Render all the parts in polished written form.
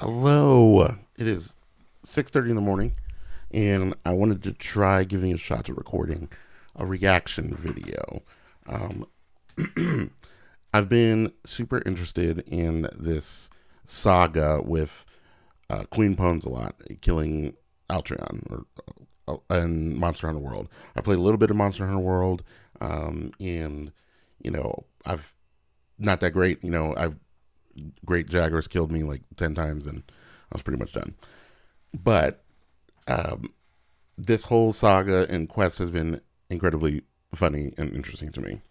Hello. It is 6:30 in the morning, and I wanted to try giving a shot at recording a reaction video. Um, I've been super interested in this saga with Queen Pwn's a lot, killing Altreon and Monster Hunter World. I played a little bit of Monster Hunter World, and I've not that great. I've Great Jaggers killed me like 10 times, and I was pretty much done. But um, this whole saga and quest has been incredibly funny and interesting to me.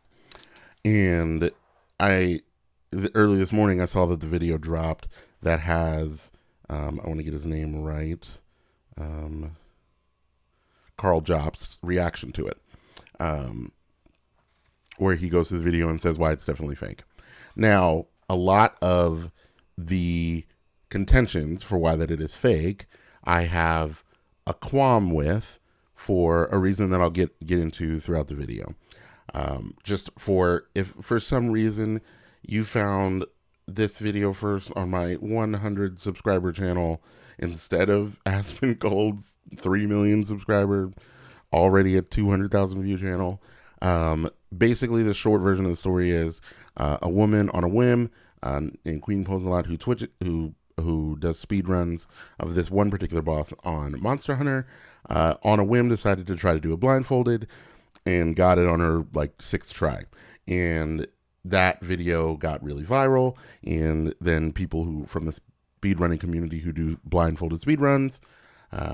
And early this morning, I saw that the video dropped that has, I want to get his name right, um, Karljobst's reaction to it, um, where he goes through the video and says why it's definitely fake. Now, a lot of the contentions for why that it is fake, I have a qualm with for a reason that I'll get into throughout the video. Just for if for some reason you found this video first on my 100 subscriber channel instead of Asmongold's 3 million subscriber, already at 200,000 view channel. Basically, the short version of the story is a woman on a whim named Queen Pwn's who does speed runs of this one particular boss on Monster Hunter. On a whim, decided to try to do it blindfolded and got it on her like sixth try. And that video got really viral. And then people who from the speedrunning community who do blindfolded speedruns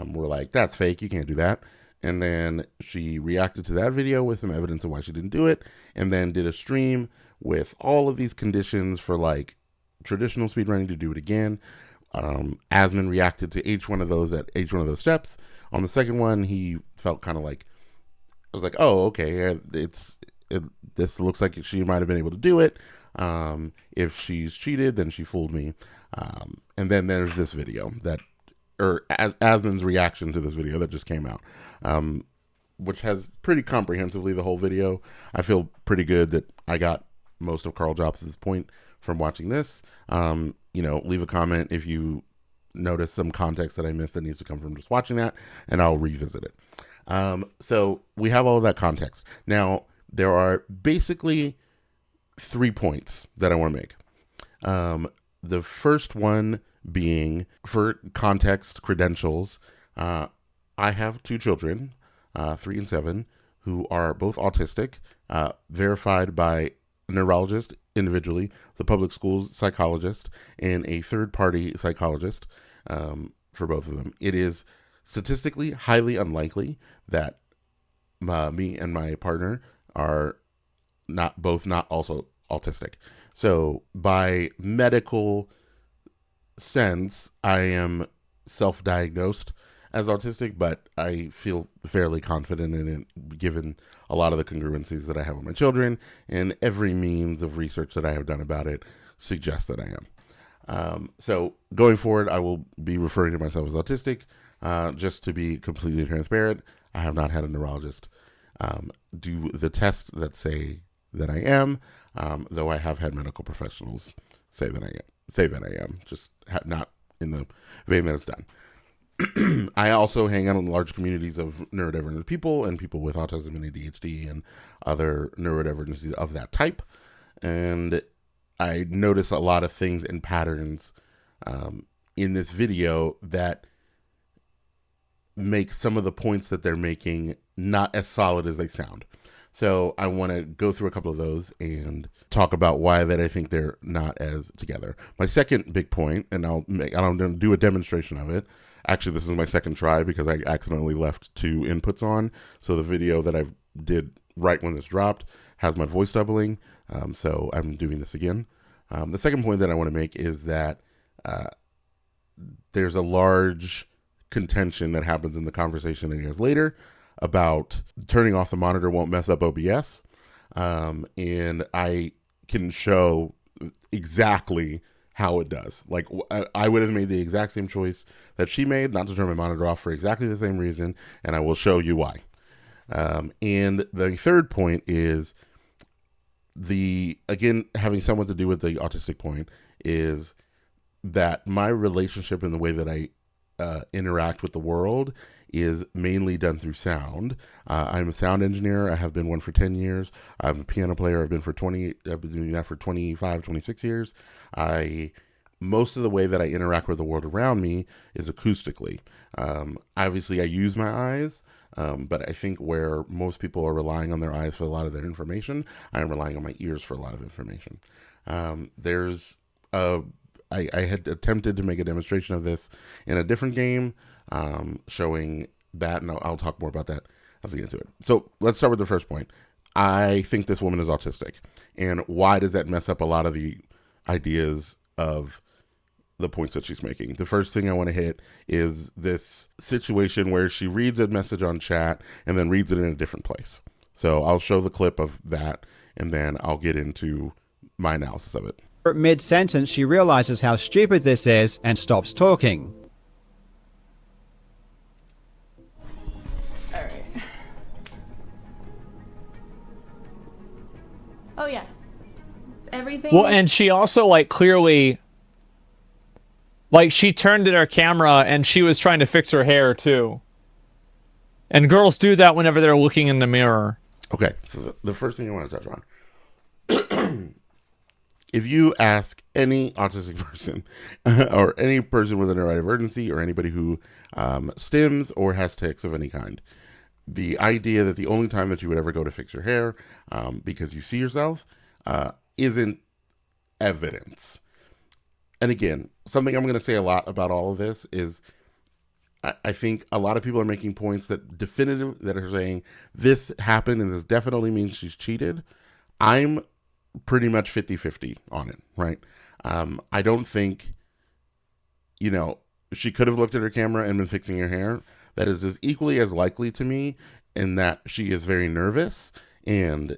were like, "That's fake. You can't do that." And then she reacted to that video with some evidence of why she didn't do it, and then did a stream with all of these conditions for like traditional speedrunning to do it again. Asmon reacted to each one of those at each one of those steps. On the second one, he felt kind of like, I was like, "Oh, okay, this looks like she might have been able to do it. If she's cheated, then she fooled me." And then there's this video or Asmon's reaction to this video that just came out, which has pretty comprehensively the whole video. I feel pretty good that I got most of Karljobst's point from watching this. Leave a comment if you notice some context that I missed that needs to come from just watching that, and I'll revisit it. So we have all of that context. Now, there are basically 3 points that I want to make. The first one being, for context, credentials, I have 2 children, 3 and 7, who are both autistic, verified by a neurologist individually, the public school's psychologist, and a third-party psychologist for both of them. It is statistically highly unlikely that me and my partner are not also autistic. So by medical sense, I am self-diagnosed as autistic, but I feel fairly confident in it given a lot of the congruencies that I have with my children, and every means of research that I have done about it suggests that I am. So going forward, I will be referring to myself as autistic. Just to be completely transparent, I have not had a neurologist do the tests that say that I am, though I have had medical professionals say that I am, just not in the vein that it's done. I also hang out in large communities of neurodivergent people and people with autism and ADHD and other neurodivergencies of that type. And I notice a lot of things and patterns in this video that make some of the points that they're making not as solid as they sound. So I want to go through a couple of those and talk about why that I think they're not as together. My second big point, and I'll do a demonstration of it. Actually, this is my second try because I accidentally left 2 inputs on. So the video that I did right when this dropped has my voice doubling. So I'm doing this again. The second point that I want to make is that there's a large contention that happens in the conversation that he has later about turning off the monitor won't mess up OBS. And I can show exactly how it does. Like, I would have made the exact same choice that she made, not to turn my monitor off for exactly the same reason, and I will show you why. And the third point is again, having somewhat to do with the autistic point, is that my relationship and the way that I interact with the world is mainly done through sound. I'm a sound engineer. I have been one for 10 years. I'm a piano player. I've been doing that for 25, 26 years. Most of the way that I interact with the world around me is acoustically. Obviously I use my eyes, but I think where most people are relying on their eyes for a lot of their information, I am relying on my ears for a lot of information. I had attempted to make a demonstration of this in a different game, showing that, and I'll talk more about that as I get into it. So let's start with the first point. I think this woman is autistic. And why does that mess up a lot of the ideas of the points that she's making? The first thing I want to hit is this situation where she reads a message on chat and then reads it in a different place. So I'll show the clip of that, and then I'll get into my analysis of it. Mid-sentence, she realizes how stupid this is and stops talking. All right. Oh yeah. Everything. Well, and she also, like, clearly, like, she turned at her camera and she was trying to fix her hair too. And girls do that whenever they're looking in the mirror. Okay, so the first thing I want to touch on. If you ask any autistic person or any person with a neurodivergency or anybody who stims or has tics of any kind, the idea that the only time that you would ever go to fix your hair because you see yourself isn't evidence. And again, something I'm going to say a lot about all of this is I think a lot of people are making points that are saying this happened and this definitely means she's cheated. I'm pretty much 50-50 on it, right? I don't think, she could have looked at her camera and been fixing her hair. That is as equally as likely to me in that she is very nervous and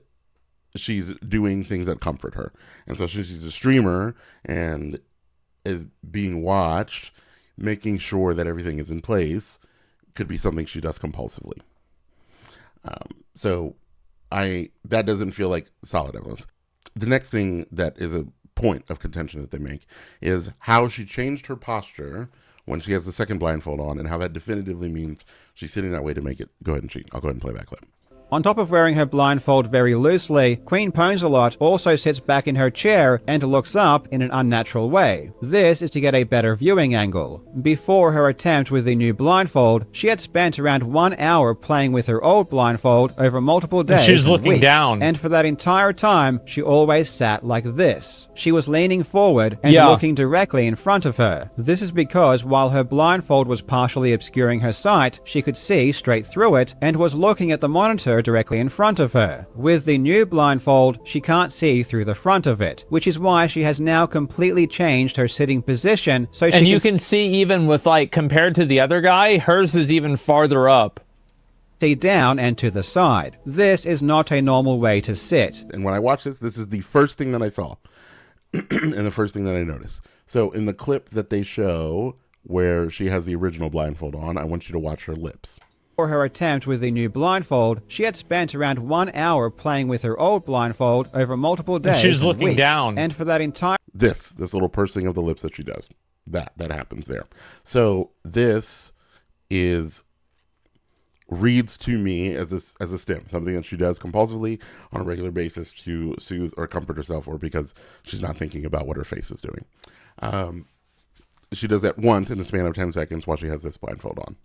she's doing things that comfort her. And so she's a streamer and is being watched, making sure that everything is in place could be something she does compulsively. So that doesn't feel like solid evidence. The next thing that is a point of contention that they make is how she changed her posture when she has the second blindfold on, and how that definitively means she's sitting that way to make it go ahead and cheat. I'll go ahead and play that clip. On top of wearing her blindfold very loosely, Queen Pwnsalot also sits back in her chair and looks up in an unnatural way. This is to get a better viewing angle. Before her attempt with the new blindfold, she had spent around 1 hour playing with her old blindfold over multiple days. She's looking weeks. down. And for that entire time, she always sat like this. She was leaning forward and looking directly in front of her. This is because while her blindfold was partially obscuring her sight, she could see straight through it and was looking at the monitor directly in front of her. With the new blindfold, she can't see through the front of it, which is why she has now completely changed her sitting position. So and you can see even with, like, compared to the other guy, hers is even farther up. See down and to the side. This is not a normal way to sit. And when I watched this is the first thing that I saw and the first thing that I noticed. So in the clip that they show where she has the original blindfold on, I want you to watch her lips. For her attempt with the new blindfold, she had spent around 1 hour playing with her old blindfold over multiple days. And she's looking down. And for that entire This little pursing of the lips that she does, that happens there. So this reads to me as a stim, something that she does compulsively on a regular basis to soothe or comfort herself, or because she's not thinking about what her face is doing. She does that once in the span of 10 seconds while she has this blindfold on.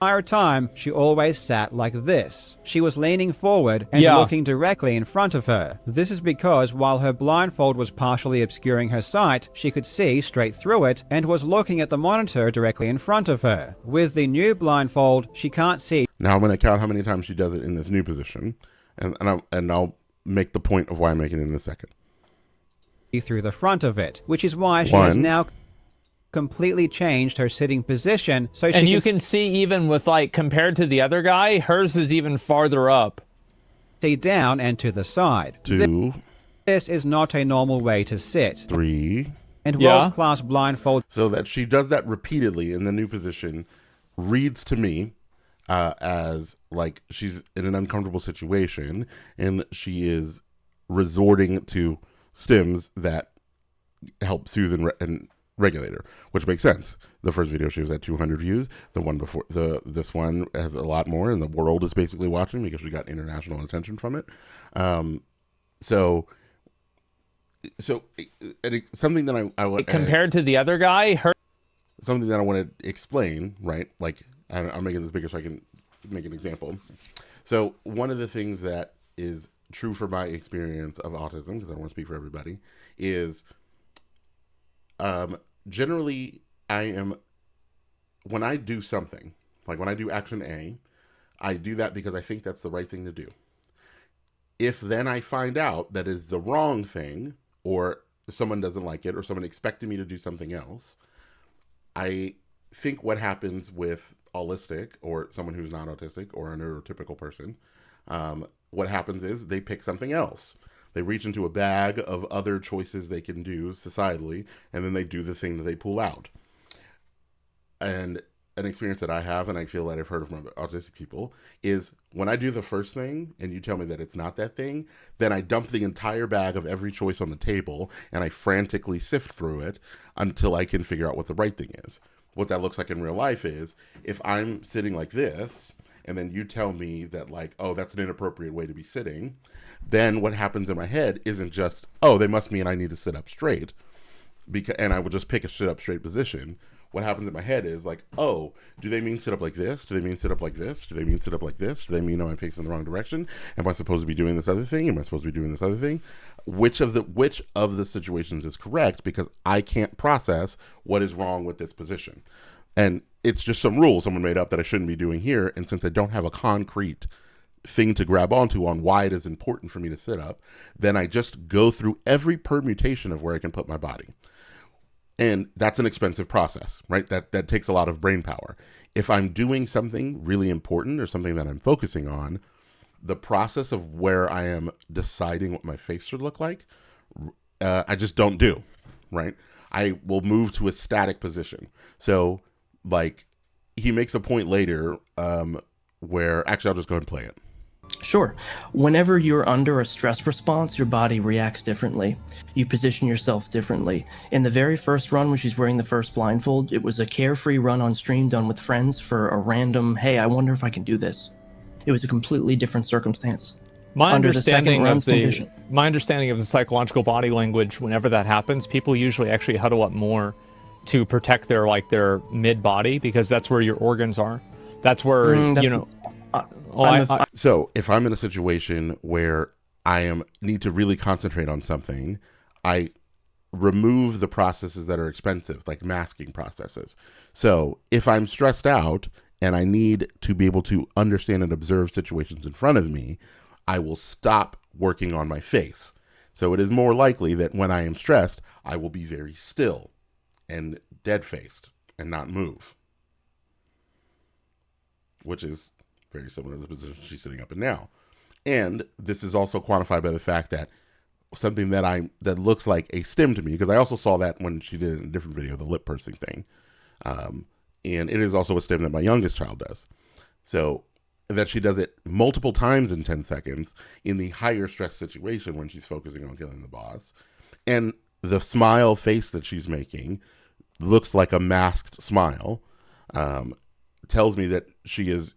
entire time, she always sat like this. She was leaning forward and looking directly in front of her. This is because while her blindfold was partially obscuring her sight, she could see straight through it and was looking at the monitor directly in front of her. With the new blindfold, she can't see. Now I'm going to count how many times she does it in this new position, and I'll make the point of why I'm making it in a second. Through the front of it, which is why she has now completely changed her sitting position, so she you can see even with, like, compared to the other guy, hers is even farther up. See down and to the side. 2. This is not a normal way to sit. 3. And world-class blindfold. So that she does that repeatedly in the new position reads to me as like she's in an uncomfortable situation and she is resorting to stims that help soothe and regulator, which makes sense. The first video she was at 200 views. The one before this one has a lot more, and the world is basically watching because we got international attention from it. So something that I would compared to the other guy, something that I want to explain, right? Like I'm making this bigger so I can make an example. So one of the things that is true for my experience of autism, because I don't want to speak for everybody, is generally when I do something, like when I do action A, I do that because I think that's the right thing to do. If then I find out that it's the wrong thing, or someone doesn't like it, or someone expected me to do something else, I think what happens with Autistic, or someone who's not autistic, or a neurotypical person, what happens is they pick something else. They reach into a bag of other choices they can do societally, and then they do the thing that they pull out. And an experience that I have, and I feel that I've heard from autistic people, is when I do the first thing and you tell me that it's not that thing, then I dump the entire bag of every choice on the table and I frantically sift through it until I can figure out what the right thing is. What that looks like in real life is, if I'm sitting like this and then you tell me that, like, oh, that's an inappropriate way to be sitting, then what happens in my head isn't just, oh, they must mean I need to sit up straight, and I would just pick a sit up straight position. What happens in my head is like, oh, do they mean sit up like this? Do they mean sit up like this? Do they mean sit up like this? Do they mean, oh, I'm facing the wrong direction? Am I supposed to be doing this other thing? Am I supposed to be doing this other thing? Which of the situations is correct? Because I can't process what is wrong with this position. And it's just some rules someone made up that I shouldn't be doing here. And since I don't have a concrete thing to grab onto on why it is important for me to sit up, then I just go through every permutation of where I can put my body. And that's an expensive process, right? That takes a lot of brain power. If I'm doing something really important or something that I'm focusing on, the process of where I am deciding what my face should look like, I just don't do, right? I will move to a static position. So, like, he makes a point later where, actually, I'll just go ahead and play it. Sure. Whenever you're under a stress response, your body reacts differently. You position yourself differently. In the very first run, when she's wearing the first blindfold, it was a carefree run on stream done with friends for a random, hey, I wonder if I can do this. It was a completely different circumstance. My understanding of the psychological body language, whenever that happens, people usually actually huddle up more to protect their mid body, because that's where your organs are. That's where So if I'm in a situation where I need to really concentrate on something, I remove the processes that are expensive, like masking processes. So if I'm stressed out and I need to be able to understand and observe situations in front of me, I will stop working on my face. So it is more likely that when I am stressed, I will be very still and dead-faced and not move, which is very similar to the position she's sitting up in now. And this is also quantified by the fact that something that looks like a stim to me, because I also saw that when she did in a different video, the lip pursing thing. And it is also a stim that my youngest child does. So that she does it multiple times in 10 seconds in the higher stress situation when she's focusing on killing the boss. And the smile face that she's making looks like a masked smile. Tells me that she is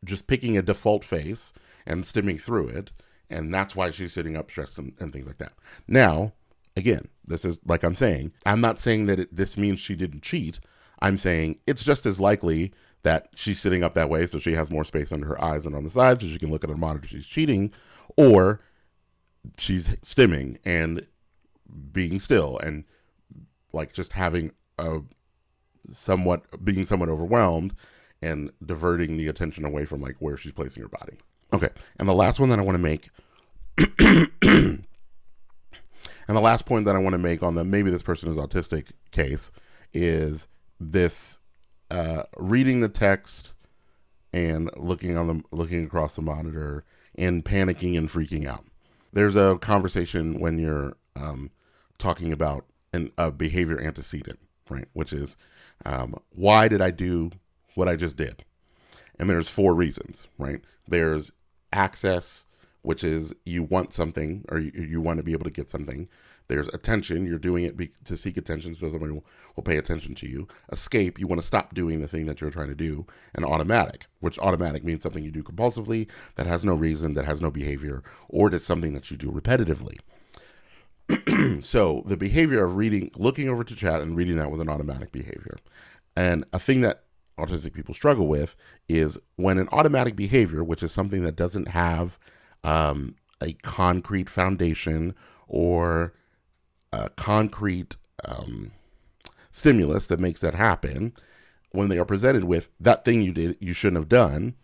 just picking a default face and stimming through it, and that's why she's sitting up stressed and things like that. Now, again, this is like I'm saying, I'm not saying that this means she didn't cheat. I'm saying it's just as likely that she's sitting up that way so she has more space under her eyes and on the sides so she can look at a monitor she's cheating, or she's stimming and being still and like just having being somewhat overwhelmed and diverting the attention away from like where she's placing her body. Okay, and the last one that I want to make, and the last point that I want to make on the maybe this person is autistic case is this reading the text and looking across the monitor and panicking and freaking out. There's a conversation when you're talking about a behavior antecedent, right? Which is why did I do what I just did? And there's 4 reasons, right? There's access, which is you want something or you want to be able to get something. There's attention. You're doing it to seek attention so somebody will pay attention to you. Escape. You want to stop doing the thing that you're trying to do. And automatic, which automatic means something you do compulsively that has no reason, that has no behavior, or it's something that you do repetitively. So the behavior of looking over to chat and reading that was an automatic behavior. And a thing that autistic people struggle with is when an automatic behavior, which is something that doesn't have a concrete foundation or a concrete stimulus that makes that happen, when they are presented with that thing you did, you shouldn't have done,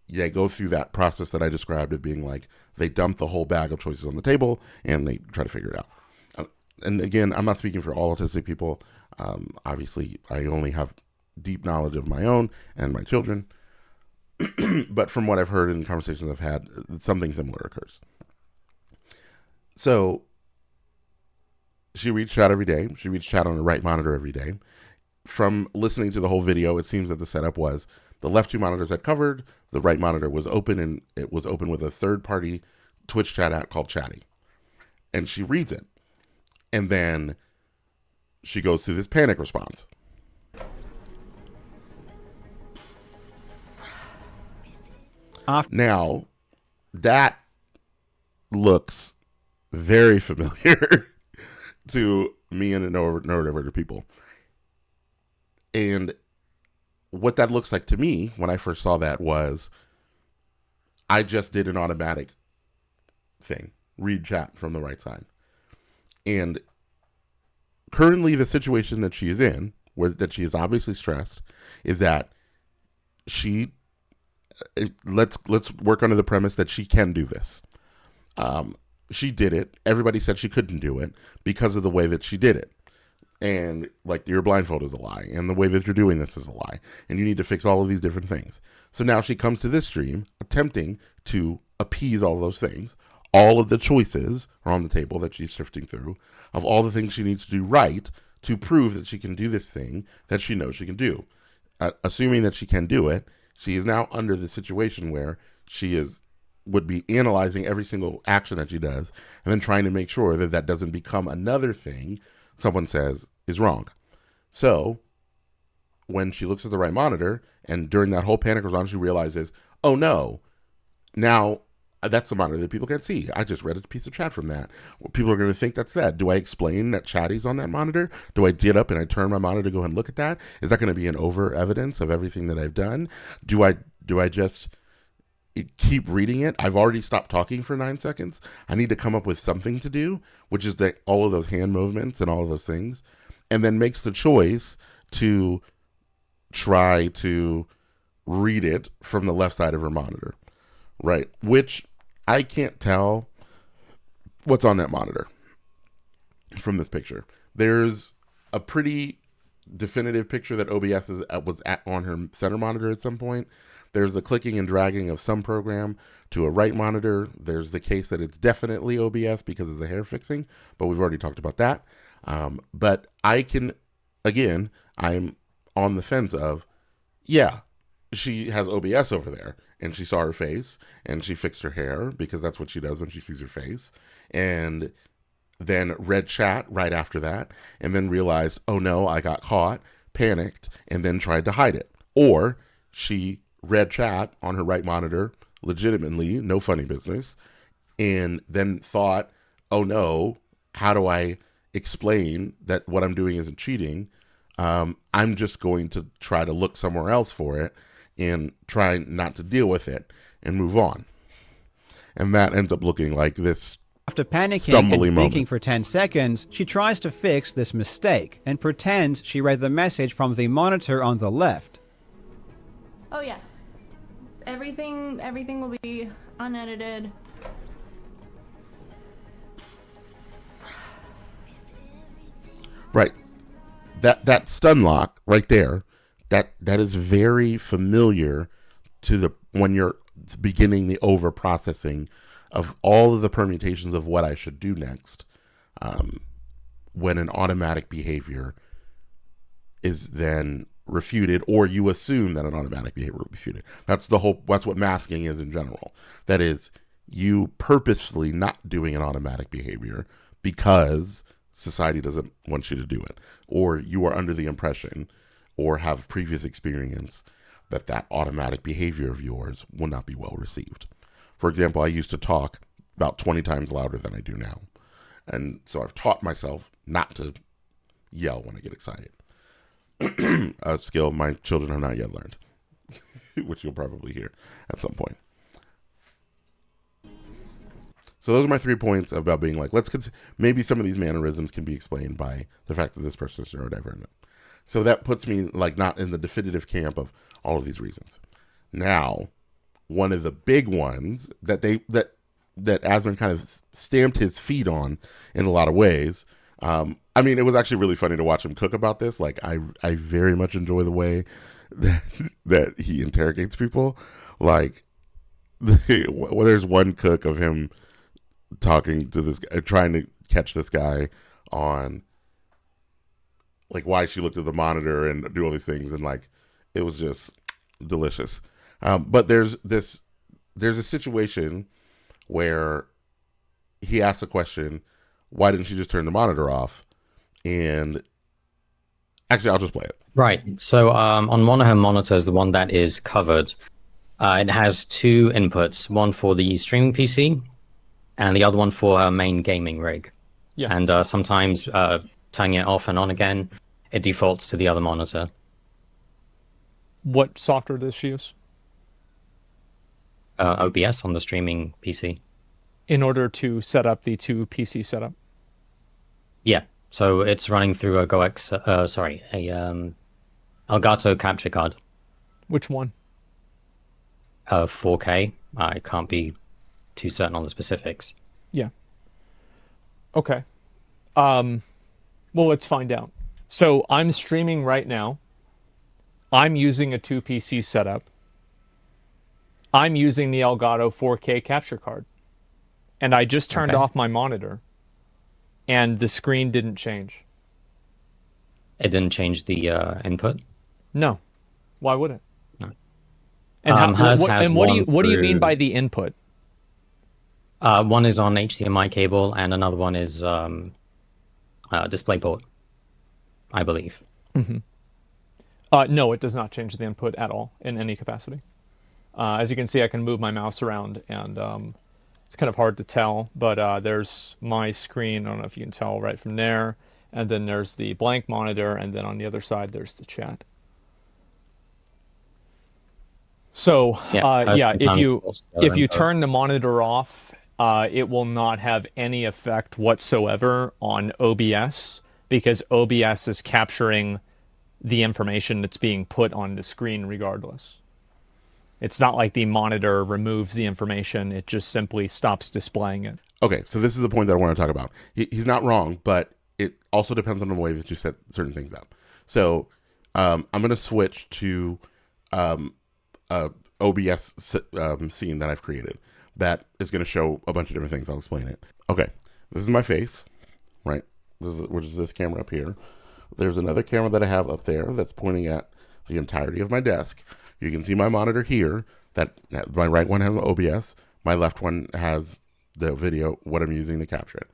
they go through that process that I described of being like, they dump the whole bag of choices on the table and they try to figure it out. And again, I'm not speaking for all autistic people. Obviously, I only have deep knowledge of my own and my children. But from what I've heard in conversations I've had, something similar occurs. So she reads chat every day. She reads chat on the right monitor every day. From listening to the whole video, it seems that the setup was the left two monitors had covered, the right monitor was open, and it was open with a third-party Twitch chat app called Chatty. And she reads it. And then she goes through this panic response. Now, that looks very familiar to me and the neurodivergent people. And what that looks like to me when I first saw that was I just did an automatic thing, read chat from the right side. And currently the situation that she is in, that she is obviously stressed, is that let's work under the premise that she can do this. She did it. Everybody said she couldn't do it because of the way that she did it. And like your blindfold is a lie, and the way that you're doing this is a lie, and you need to fix all of these different things. So now she comes to this stream attempting to appease all those things. All of the choices are on the table that she's shifting through of all the things she needs to do right to prove that she can do this thing that she knows she can do. Assuming that she can do it, she is now under the situation where she would be analyzing every single action that she does and then trying to make sure that that doesn't become another thing someone says is wrong. So when she looks at the right monitor and during that whole panic response, she realizes, oh no, now that's the monitor that people can't see. I just read a piece of chat from that. Well, people are going to think that's that. Do I explain that Chatty's on that monitor? Do I get up and I turn my monitor to go and look at that? Is that going to be an over evidence of everything that I've done? Do I just keep reading it? I've already stopped talking for 9 seconds. I need to come up with something to do, which is all of those hand movements and all of those things, and then makes the choice to try to read it from the left side of her monitor, right? Which I can't tell what's on that monitor from this picture. There's a pretty definitive picture that OBS was on her center monitor at some point. There's the clicking and dragging of some program to a right monitor. There's the case that it's definitely OBS because of the hair fixing, but we've already talked about that. But I'm on the fence of, yeah, she has OBS over there and she saw her face and she fixed her hair because that's what she does when she sees her face. And then read chat right after that and then realized, oh no, I got caught, panicked, and then tried to hide it. Or she read chat on her right monitor, legitimately, no funny business, and then thought, oh no, how do I explain that what I'm doing isn't cheating? I'm just going to try to look somewhere else for it and try not to deal with it and move on. And that ends up looking like this After panicking and stumbly thinking moment. for 10 seconds, she tries to fix this mistake and pretends she read the message from the monitor on the left. Oh yeah. Everything will be unedited. Right. That stun lock right there, that is very familiar to when you're beginning the over processing of all of the permutations of what I should do next. When an automatic behavior is then refuted, or you assume that an automatic behavior will be refuted. That's what masking is in general. That is, you purposefully not doing an automatic behavior because society doesn't want you to do it, or you are under the impression or have previous experience that automatic behavior of yours will not be well received. For example, I used to talk about 20 times louder than I do now. And so I've taught myself not to yell when I get excited. A skill my children have not yet learned, which you'll probably hear at some point. So those are my 3 points about being like, maybe some of these mannerisms can be explained by the fact that this person is neurodivergent. So that puts me like not in the definitive camp of all of these reasons. Now, one of the big ones that Asmon kind of stamped his feet on in a lot of ways. I mean, it was actually really funny to watch him cook about this. Like, I very much enjoy the way that he interrogates people. Like, there's one cook of him talking to this guy, trying to catch this guy on like why she looked at the monitor and do all these things, and like it was just delicious. But there's a situation where he asked a question, why didn't she just turn the monitor off? And actually, I'll just play it. Right. So on one of her monitors, the one that is covered, it has 2 inputs, one for the streaming PC and the other one for her main gaming rig. Yeah. And sometimes turning it off and on again, it defaults to the other monitor. What software does she use? OBS on the streaming PC. In order to set up the 2 PC setup? Yeah. So it's running through a Elgato capture card. Which one? 4K. I can't be too certain on the specifics. Yeah. Okay. Well, let's find out. So I'm streaming right now. I'm using a 2 PC setup. I'm using the Elgato 4K capture card. And I just turned off my monitor. And the screen didn't change. It didn't change the input? No. Why would it? No. And what do you mean by the input? One is on HDMI cable, and another one is DisplayPort, I believe. Mm-hmm. No, it does not change the input at all in any capacity. As you can see, I can move my mouse around, and it's kind of hard to tell, but there's my screen. I don't know if you can tell right from there. And then there's the blank monitor, and then on the other side, there's the chat. So, if you turn the monitor off, it will not have any effect whatsoever on OBS, because OBS is capturing the information that's being put on the screen regardless. It's not like the monitor removes the information. It just simply stops displaying it. Okay, so this is the point that I want to talk about. He's not wrong, but it also depends on the way that you set certain things up. So I'm going to switch to OBS scene that I've created that is going to show a bunch of different things. I'll explain it. Okay, this is my face, right? Which is this camera up here. There's another camera that I have up there that's pointing at the entirety of my desk. You can see my monitor here. That my right one has OBS. My left one has the video, what I'm using to capture it.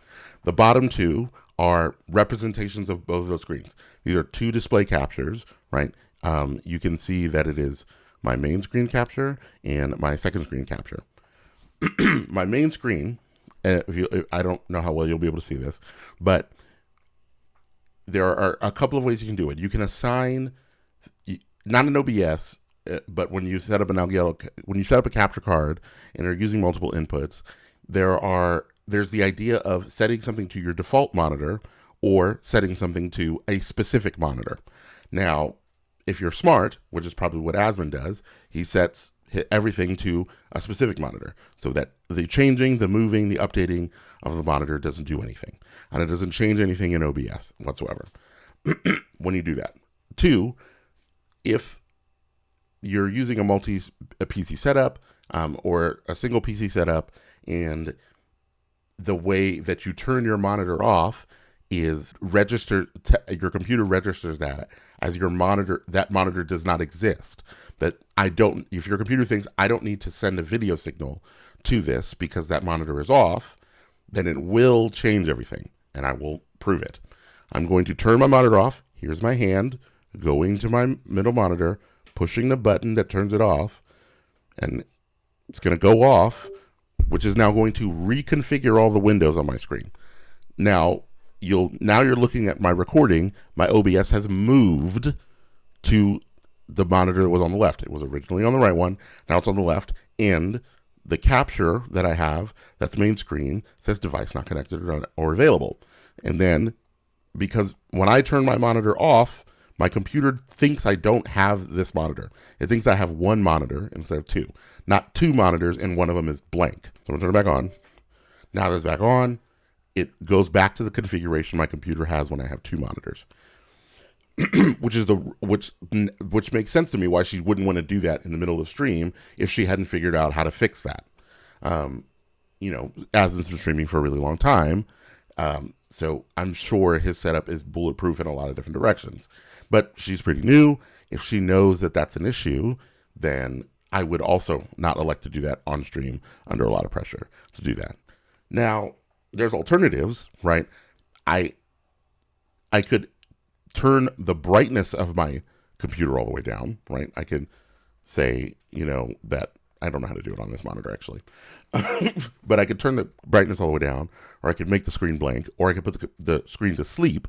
The bottom 2 are representations of both of those screens. These are 2 display captures, right? You can see that it is my main screen capture and my second screen capture. My main screen, I don't know how well you'll be able to see this, but there are a couple of ways you can do it. You can assign, not an OBS, but when you set up a capture card and are using multiple inputs, there's the idea of setting something to your default monitor or setting something to a specific monitor. Now, if you're smart, which is probably what Asmon does, he sets everything to a specific monitor so that the changing, the moving, the updating of the monitor doesn't do anything. And it doesn't change anything in OBS whatsoever when you do that. 2, if you're using a PC setup or a single PC setup, and the way that you turn your monitor off is your computer registers that as your monitor. That monitor does not exist. If your computer thinks I don't need to send a video signal to this because that monitor is off, then it will change everything. and I will prove it. I'm going to turn my monitor off. Here's my hand going to my middle monitor, pushing the button that turns it off, and it's going to go off, which is now going to reconfigure all the windows on my screen. Now you're looking at my recording. My OBS has moved to the monitor that was on the left. It was originally on the right one. Now it's on the left, and the capture that I have, that's main screen, says device not connected or available. And then, because when I turn my monitor off, my computer thinks I don't have this monitor. It thinks I have one monitor instead of two. Not two monitors, and one of them is blank. So I'm going to turn it back on. Now that it's back on, it goes back to the configuration my computer has when I have two monitors. which makes sense to me why she wouldn't want to do that in the middle of the stream if she hadn't figured out how to fix that. Asmon's been streaming for a really long time, so I'm sure his setup is bulletproof in a lot of different directions. But she's pretty new. If she knows that that's an issue, then I would also not elect to do that on stream under a lot of pressure to do that. Now, there's alternatives, right? I could turn the brightness of my computer all the way down, right? I could say, that I don't know how to do it on this monitor actually, but I could turn the brightness all the way down, or I could make the screen blank, or I could put the screen to sleep.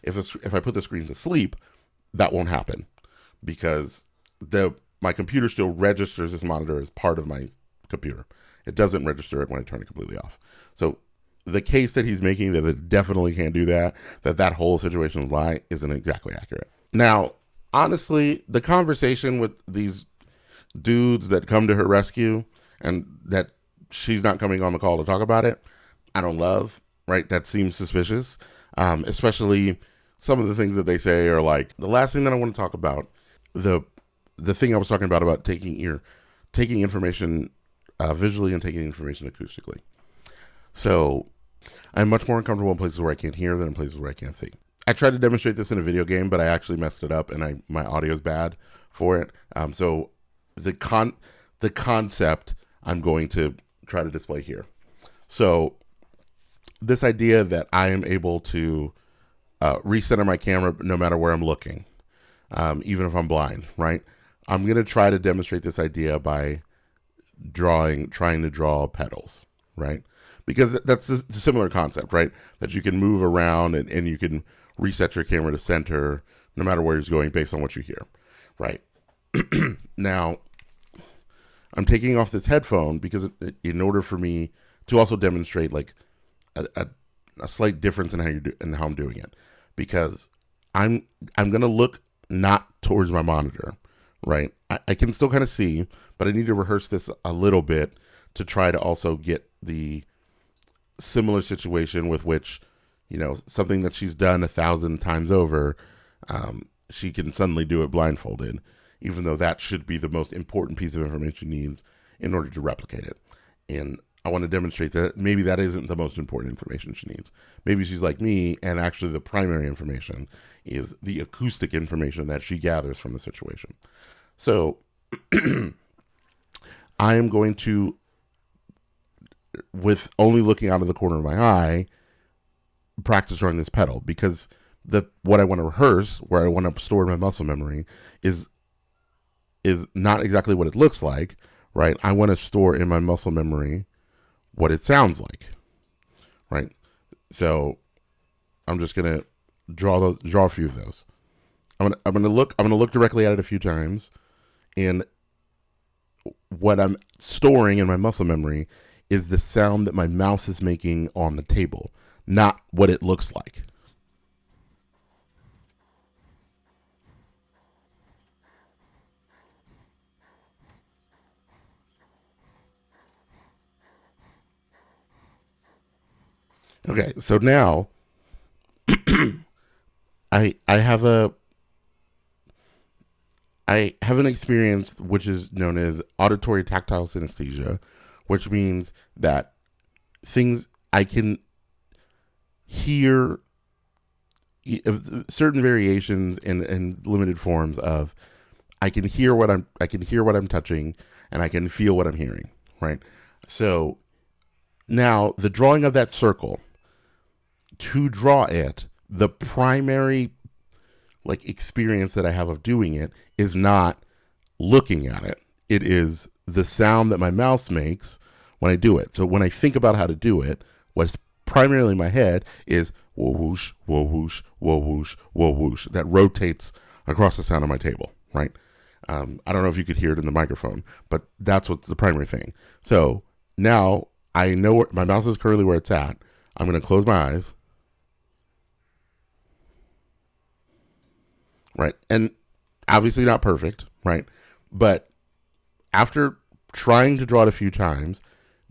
If I put the screen to sleep, that won't happen because my computer still registers this monitor as part of my computer. It doesn't register it when I turn it completely off. So the case that he's making that it definitely can't do that whole situation is a lie, isn't exactly accurate. Now, honestly, the conversation with these dudes that come to her rescue and that she's not coming on the call to talk about it, I don't love, right? That seems suspicious, especially some of the things that they say are like, the last thing that I want to talk about, the thing I was talking about taking information visually and taking information acoustically. So I'm much more uncomfortable in places where I can't hear than in places where I can't see. I tried to demonstrate this in a video game, but I actually messed it up, and my audio is bad for it. So the concept I'm going to try to display here. So this idea that I am able to recenter my camera no matter where I'm looking, even if I'm blind, right? I'm going to try to demonstrate this idea by trying to draw petals, right? Because that's a similar concept, right? That you can move around and you can reset your camera to center no matter where it's going based on what you hear, right? Now, I'm taking off this headphone because in order for me to also demonstrate like a slight difference in how I'm doing it, because I'm going to look not towards my monitor, right? I can still kind of see, but I need to rehearse this a little bit to try to also get the similar situation with which, something that she's done 1,000 times over, she can suddenly do it blindfolded, even though that should be the most important piece of information she needs in order to replicate it. And I want to demonstrate that maybe that isn't the most important information she needs. Maybe she's like me, and actually the primary information is the acoustic information that she gathers from the situation. So I am going to, with only looking out of the corner of my eye, practice drawing this pedal, because what I want to rehearse, where I want to store my muscle memory, is not exactly what it looks like, right? I want to store in my muscle memory what it sounds like, right? So I'm just gonna draw a few of those. I'm gonna look directly at it a few times, and what I'm storing in my muscle memory is the sound that my mouse is making on the table, not what it looks like. Okay, so now I have an experience which is known as auditory tactile synesthesia, which means that things I can hear, certain variations and limited forms of, I can hear what I'm touching, and I can feel what I'm hearing, right? So now the drawing of that circle to draw it, the primary like experience that I have of doing it is not looking at it. It is the sound that my mouse makes when I do it. So when I think about how to do it, what's primarily in my head is whoa whoosh, whoa whoosh, whoa whoosh, whoa whoosh. That rotates across the sound of my table, right? I don't know if you could hear it in the microphone, but that's what's the primary thing. So now I know where my mouse is currently where it's at. I'm going to close my eyes. Right. And obviously not perfect, right? But after trying to draw it a few times,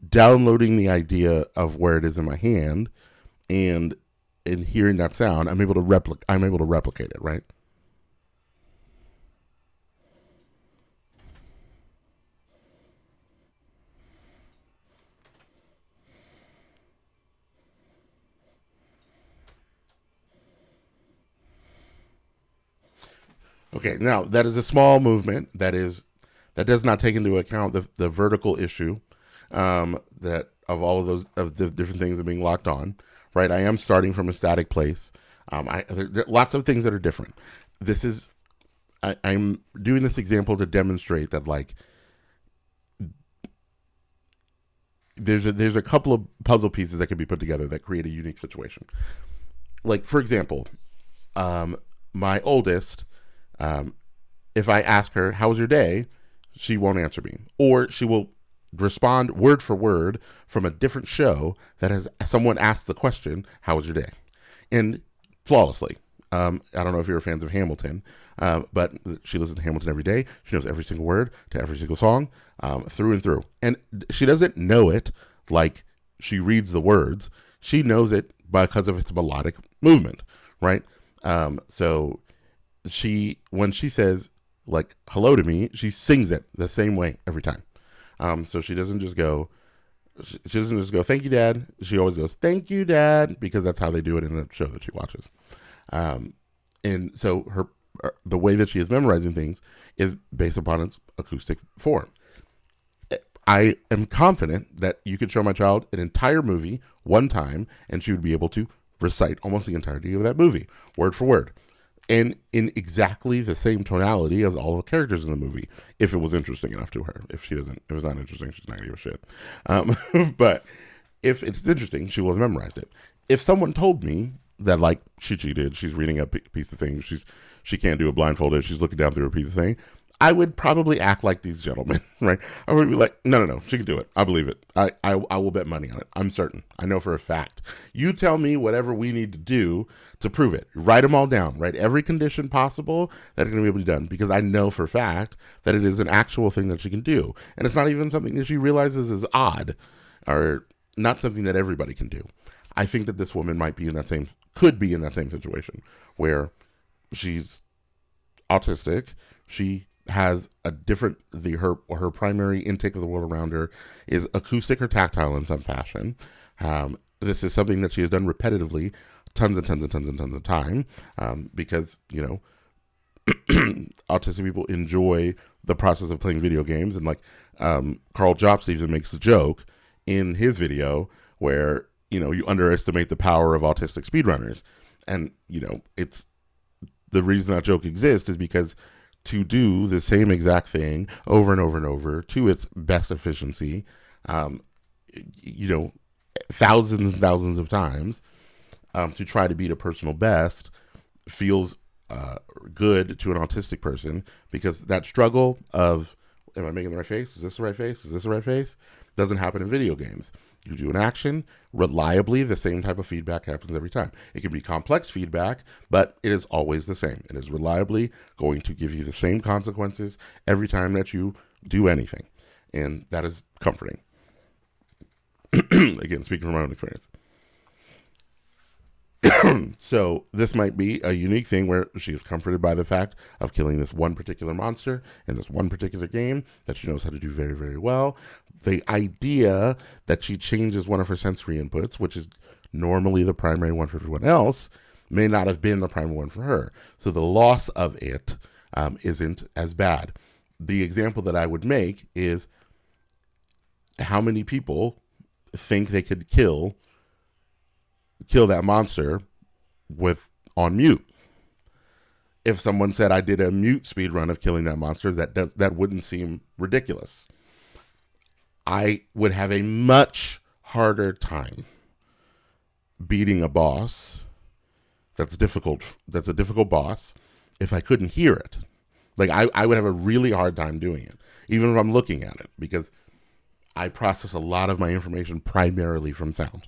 downloading the idea of where it is in my hand and hearing that sound, I'm able to replicate it, right? Okay, now that is a small movement that does not take into account the vertical issue that of all of those of the different things that are being locked on, right? I am starting from a static place. There are lots of things that are different. I'm doing this example to demonstrate that like there's a couple of puzzle pieces that can be put together that create a unique situation. Like for example, my oldest. If I ask her, how was your day? She won't answer me. Or she will respond word for word from a different show that has someone asked the question, how was your day? And flawlessly. I don't know if you're fans of Hamilton, but she listens to Hamilton every day. She knows every single word to every single song, through and through. And she doesn't know it like she reads the words. She knows it because of its melodic movement, right? So when she says like hello to me, she sings it the same way every time. So she doesn't just go thank you dad. She always goes thank you dad, because that's how they do it in the show that she watches. And so the way that she is memorizing things is based upon its acoustic form. I am confident that you could show my child an entire movie one time and she would be able to recite almost the entirety of that movie word for word, and in exactly the same tonality as all the characters in the movie, if it was interesting enough to her. If it's not interesting, she's not gonna give a shit. But if it's interesting, she will have memorized it. If someone told me that like she cheated, she's reading a piece of things, she can't do it blindfolded, she's looking down through a piece of thing, I would probably act like these gentlemen, right? I would be like, no, she can do it. I believe it. I will bet money on it. I'm certain. I know for a fact. You tell me whatever we need to do to prove it. Write them all down. Write every condition possible that it's going to be able to be done, because I know for a fact that it is an actual thing that she can do. And it's not even something that she realizes is odd or not something that everybody can do. I think that this woman could be in that same situation where she's autistic. She has a different, her primary intake of the world around her is acoustic or tactile in some fashion. This is something that she has done repetitively tons of time, because, autistic people enjoy the process of playing video games. And like Karljobst even makes the joke in his video where, you underestimate the power of autistic speedrunners. And, it's the reason that joke exists is because to do the same exact thing over and over and over to its best efficiency, thousands and thousands of times, to try to beat a personal best feels good to an autistic person, because that struggle of, am I making the right face? Is this the right face? Is this the right face? Doesn't happen in video games. You do an action, reliably, the same type of feedback happens every time. It can be complex feedback, but it is always the same. It is reliably going to give you the same consequences every time that you do anything. And that is comforting. Again, speaking from my own experience. So this might be a unique thing where she is comforted by the fact of killing this one particular monster in this one particular game that she knows how to do very, very well. The idea that she changes one of her sensory inputs, which is normally the primary one for everyone else, may not have been the primary one for her. So the loss of it isn't as bad. The example that I would make is, how many people think they could kill kill that monster on mute. If someone said I did a mute speed run of killing that monster, that wouldn't seem ridiculous. I would have a much harder time beating a boss that's difficult. That's a difficult boss if I couldn't hear it. Like I would have a really hard time doing it, even if I'm looking at it, because I process a lot of my information primarily from sound.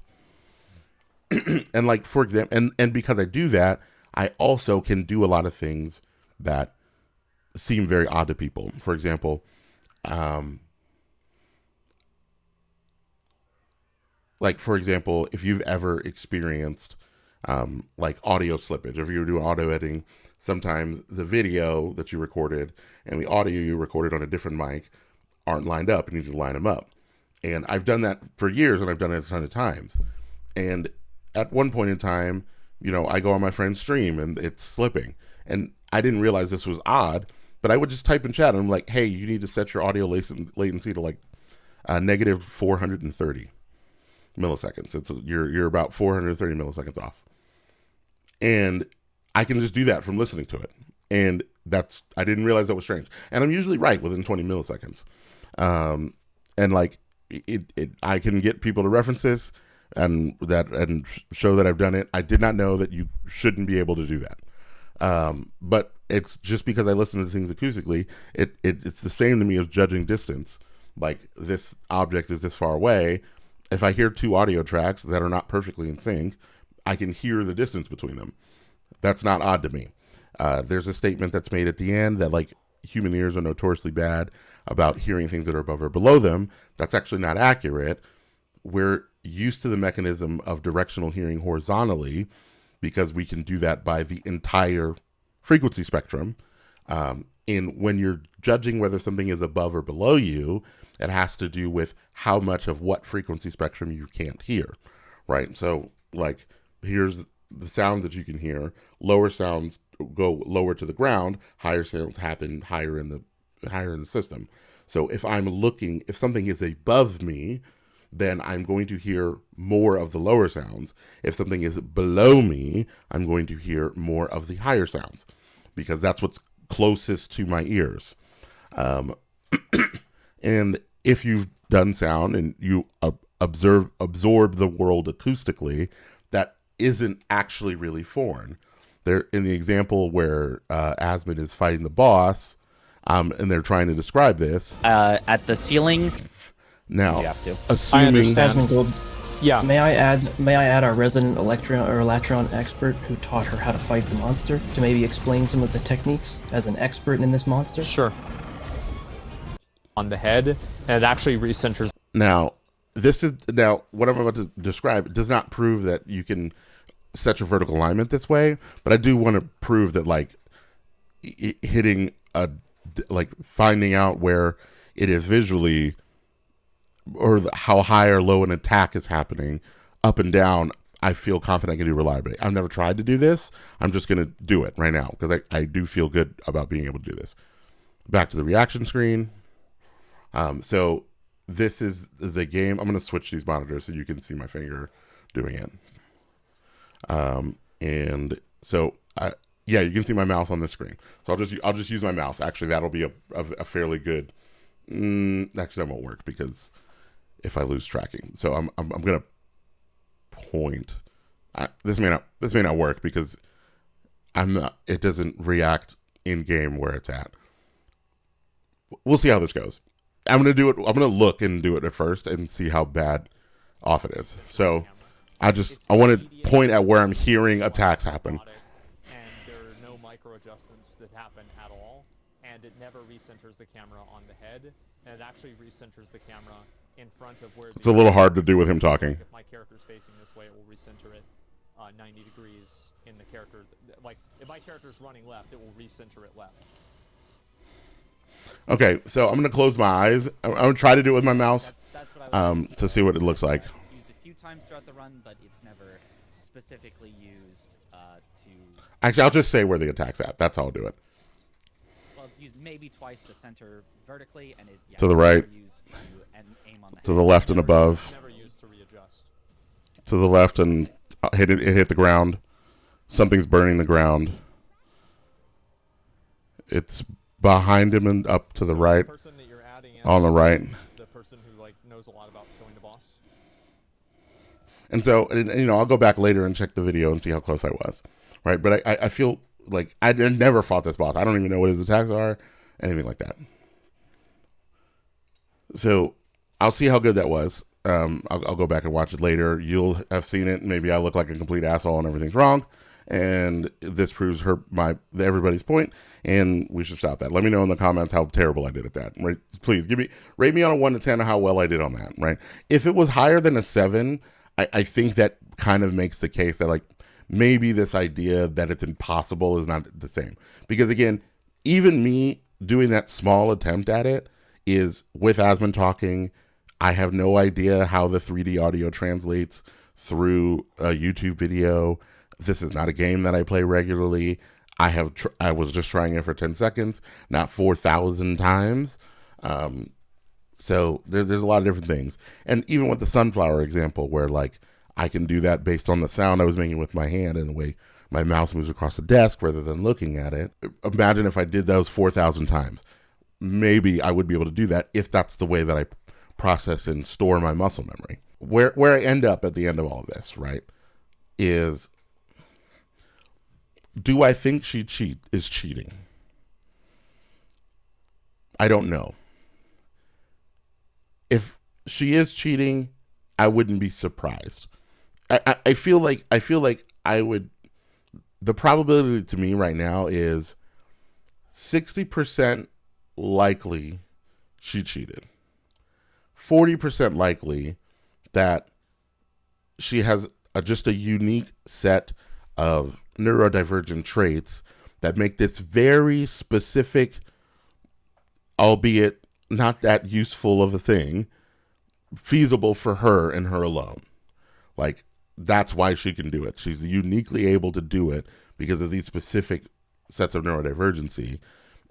And like, for example, and because I do that, I also can do a lot of things that seem very odd to people. For example, if you've ever experienced like audio slippage, if you're doing audio editing, sometimes the video that you recorded and the audio you recorded on a different mic aren't lined up, and you need to line them up. And I've done that for years, and I've done it a ton of times. And at one point in time, I go on my friend's stream and it's slipping. And I didn't realize this was odd, but I would just type in chat and I'm like, hey, you need to set your audio latency to like negative 430 milliseconds. You're about 430 milliseconds off. And I can just do that from listening to it. And I didn't realize that was strange. And I'm usually right within 20 milliseconds. And like I can get people to reference this and show that I've done it. I did not know that you shouldn't be able to do that. But it's just because I listen to things acoustically, it's the same to me as judging distance. Like, this object is this far away. If I hear two audio tracks that are not perfectly in sync, I can hear the distance between them. That's not odd to me. There's a statement that's made at the end that like human ears are notoriously bad about hearing things that are above or below them. That's actually not accurate. We're used to the mechanism of directional hearing horizontally because we can do that by the entire frequency spectrum. And when you're judging whether something is above or below you, it has to do with how much of what frequency spectrum you can't hear, right? So like, here's the sounds that you can hear. Lower sounds go lower to the ground. Higher sounds happen higher in the system. So if something is above me, then I'm going to hear more of the lower sounds. If something is below me, I'm going to hear more of the higher sounds, because that's what's closest to my ears. And if you've done sound and you absorb the world acoustically, that isn't actually really foreign. There, in the example where Asmon is fighting the boss, and they're trying to describe this at the ceiling. Now, You have to. assuming Asmongold, Yeah. may I add our resident Electron expert who taught her how to fight the monster to maybe explain some of the techniques as an expert in this monster? Sure. On the head, and it actually recenters. Now, what I'm about to describe does not prove that you can set your vertical alignment this way, but I do want to prove that like finding out where it is visually, or how high or low an attack is happening, up and down, I feel confident I can do reliably. I've never tried to do this. I'm just going to do it right now because I do feel good about being able to do this. Back to the reaction screen. So this is the game. I'm going to switch these monitors so you can see my finger doing it. And so you can see my mouse on the screen. So I'll just use my mouse. Actually, that'll be a fairly good. Actually, that won't work because if I lose tracking. So I'm gonna point. This may not work because it doesn't react in game where it's at. We'll see how this goes. I'm gonna do it. I'm gonna look and do it at first and see how bad off it is. So I want to point at where I'm hearing attacks happen. And there are no micro adjustments that happen at all, and it never recenters the camera on the head, and it actually recenters the camera in front of where. It's a little hard to do with him talking. If my character's facing this way, it will recenter it 90 degrees in the character. Like if my character's running left, it will recenter it left. Okay, so I'm gonna close my eyes. I'm gonna try to do it with my mouse, That's what I was to see what it looks like. It's used a few times throughout the run, but it's never specifically used to. Actually, I'll just say where the attack's at. That's how I'll do it. Well, it's used maybe twice to center vertically, and to the right, used to aim on to the left and above. Never used to readjust. to the left and it hit the ground. Something's burning the ground. It's behind him and up to the right. The person that you're adding on the right. The person who like knows a lot about killing the boss. And so, you know, I'll go back later and check the video and see how close I was, right? But I feel like I never fought this boss. I don't even know what his attacks are, anything like that. So I'll see how good that was. I'll go back and watch it later. You'll have seen it. Maybe I look like a complete asshole and everything's wrong. And this proves everybody's point, and we should stop that. Let me know in the comments how terrible I did at that. Right? Please rate me on a 1 to 10 how well I did on that. Right? If it was higher than a 7, I think that kind of makes the case that like maybe this idea that it's impossible is not the same. Because again, even me doing that small attempt at it is with Asmon talking. I have no idea how the 3D audio translates through a YouTube video. This is not a game that I play regularly. I was just trying it for 10 seconds, not 4,000 times. So there's a lot of different things. And even with the sunflower example where like I can do that based on the sound I was making with my hand and the way my mouse moves across the desk rather than looking at it. Imagine if I did those 4,000 times. Maybe I would be able to do that if that's the way that I process and store my muscle memory. Where I end up at the end of all of this, right, is do I think she is cheating? I don't know. If she is cheating, I wouldn't be surprised. I feel like I would. The probability to me right now is 60% likely she cheated. 40% likely that she has just a unique set of neurodivergent traits that make this very specific, albeit not that useful of a thing, feasible for her and her alone. Like, that's why she can do it. She's uniquely able to do it because of these specific sets of neurodivergency.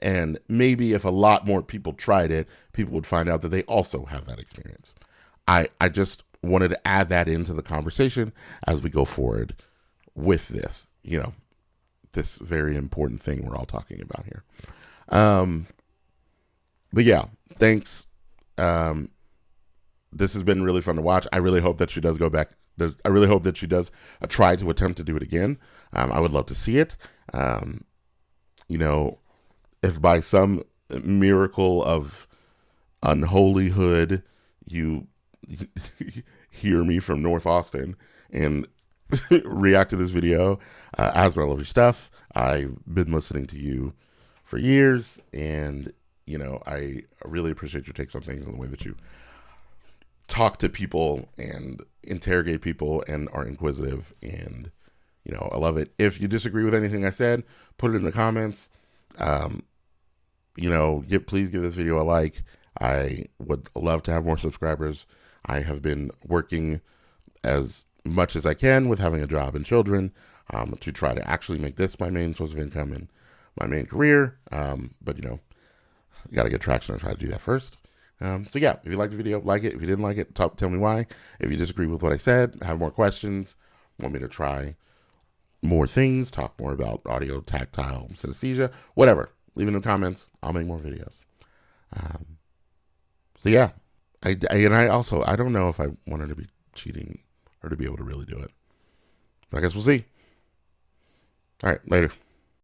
And maybe if a lot more people tried it, people would find out that they also have that experience. I just wanted to add that into the conversation as we go forward with this, you know, this very important thing we're all talking about here. But yeah, thanks. This has been really fun to watch. I really hope that she does go back. I really hope that she does try to attempt to do it again. I would love to see it. You know, if by some miracle of unholyhood you hear me from North Austin and react to this video, Asmon, I love your stuff. I've been listening to you for years, and you know, I really appreciate your takes on things and the way that you talk to people and interrogate people and are inquisitive, and you know, I love it. If you disagree with anything I said, put it in the comments. You know, please give this video a like. I would love to have more subscribers. I have been working as much as I can with having a job and children to try to actually make this my main source of income and my main career. But, you know, you got to get traction and try to do that first. So, yeah, if you liked the video, like it. If you didn't like it, tell me why. If you disagree with what I said, have more questions, want me to try more things, talk more about audio, tactile, synesthesia, whatever. Leave it in the comments. I'll make more videos. So yeah, I don't know if I want her to be cheating or to be able to really do it. But I guess we'll see. All right, later.